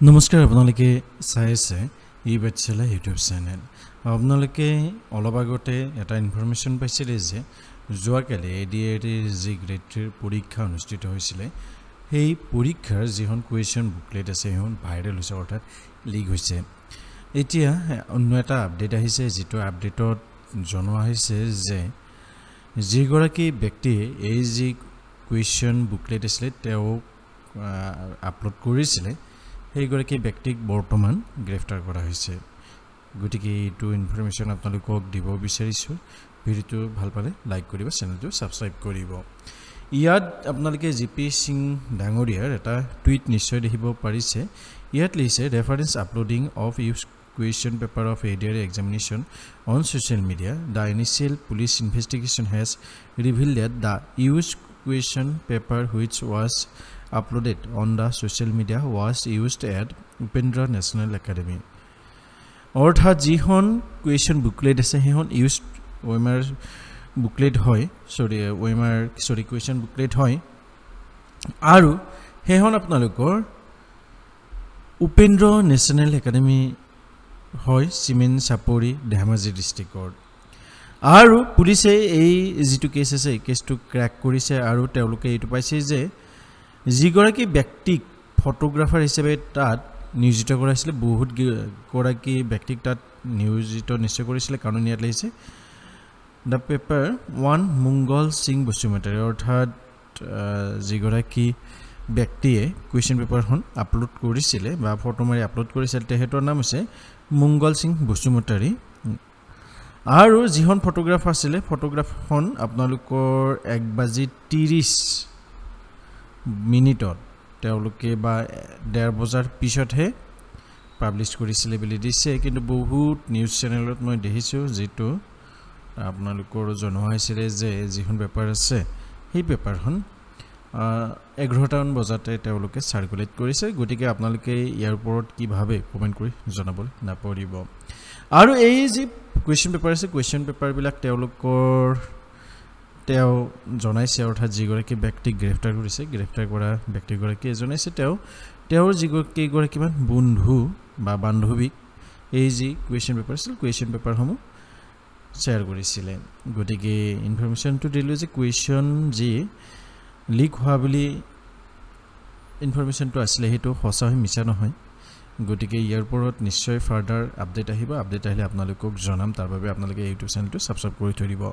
নমস্কাৰ আপোনালোকে চাই আছে ই বাচ্চালা ইউটিউব চেনেল আপোনালোকে অলপ আগতে এটা ইনফৰমেশ্যন পাইছিলে যে যোৱাকালি এডিআৰইৰ যি গ্ৰেড 3 পৰীক্ষা অনুষ্ঠিত হৈছিল সেই পৰীক্ষাৰ যিখন কুৱেশ্যন বুকলেট আছে সেইখন ভাইৰেল হৈছে অৰ্থাৎ লিক হৈছে এতিয়া অন্য এটা আপডেট আহিছে যেটো আপডেটত জনোৱা হৈছে যে যিগৰাকী ব্যক্তিয়ে এই যি কুৱেশ্যন বুকলেট আছিল তেওঁ আপলোড কৰিছিল সেইগৰাকী ব্যক্তিক বৰ্তমান গ্ৰেফতাৰ কৰা হৈছে গতিকে এইটো ইনফৰমেশ্যন আপোনালোকক দিব বিচাৰিছোঁ ভিডিওটো ভাল পালে লাইক কৰিব চেনেলটো সাবস্ক্ৰাইব কৰিব ইয়াত আপোনালোকে জিপি সিং ডাঙৰীয়াৰ এটা টুইট নিশ্চয় দেখিব পাৰিছে ইয়াত লিখে reference uploading of use question paper of ADR examination on social media. The initial police investigation has revealed that the used question paper which was uploaded on the social media was used at Upendra National Academy. অৰ্থাৎ যিখন question booklet আছে সেইখন used OMR booklet হয় question booklet হয় আৰু সেইখন আপোনালোকৰ Upendra national academy হয় সিমেন চাপৰি ধেমাজি ডিস্ট্ৰিক্টৰ আৰু পুলিচে এই যেটো কেছ আছে কেছটো ক্ৰ্যাক কৰিছে আৰু তেওঁলোকে এইটো পাইছে যে যিগৰাকী ব্যক্তিক ফটোগ্ৰাফাৰ হিচাপে তাত নিয়োজিত কৰাইছিল বহুত গৰাকী ব্যক্তিক তাত নিয়োজিত নিশ্চয় কৰিছিল কাৰণ ইয়াত লিখিছে দ্য পেপাৰ ওৱান মংগল সিং বসুমতাৰী অৰ্থাৎ যিগৰাকী ব্যক্তিয়ে কুৱেশ্যন পেপাৰখন আপলোড কৰিছিল বা ফটো মাৰি আপলোড কৰিছিল তেহেতৰ নাম হৈছে মংগল সিং বসুমতাৰী আৰু যিখন ফটোগ্ৰাফ আছিল ফটোগ্ৰাফখন আপোনালোকৰ 1:30 মিনিটত তেওঁলোকে বা 1:30 বজাৰ পিছতহে পাবলিশ কৰিছিল বুলি দিছে কিন্তু বহুত নিউজ চেনেলত মই দেখিছো যেটো আপোনালোকৰ জনোৱা হৈছিল যে যিখন পেপাৰ আছে সেই পেপাৰখন 11টামান বজাতে তেওঁলোকে সাৰ্কুলেট কৰিছে গতিকে আপোনালোকে ইয়াৰ ওপৰত কি ভাবে কমেন্ট কৰি জনাবলৈ নাপাহৰিব আৰু এই যে কুৱেশ্যন পেপাৰ আছে কুৱেশ্যন পেপাৰ বিলাক তেওঁলোকৰ তেওঁ জনাইছে অৰ্থাৎ যিগৰাকী ব্যক্তিক গ্ৰেফতাৰ কৰিছে গ্ৰেফতাৰ কৰা ব্যক্তিগৰাকী জনাইছে তেওঁৰ যিগৰাকী মান বন্ধু বা বান্ধৱীক এই যে কুৱেশ্যন পেপাৰ আছিল কুৱেশ্যন পেপাৰসমূহ শ্বেয়াৰ কৰিছিল গতিকে ইনফৰমেশ্যনটো দিলো যে কুৱেশ্যন যি লিক হোৱা বুলি ইনফৰমেশ্যনটো আছিল হেতু সঁচা হয় মিছা নহয় গতিকে ইয়াৰ ওপৰত নিশ্চয় ফাৰ্দাৰ আপডেট আহিব আপডেট আহিলে আপোনালোকক জনাম তাৰ বাবে আপোনালোকে ইউটিউব চেনেলটো সাবস্ক্ৰাইব কৰি থৈ দিব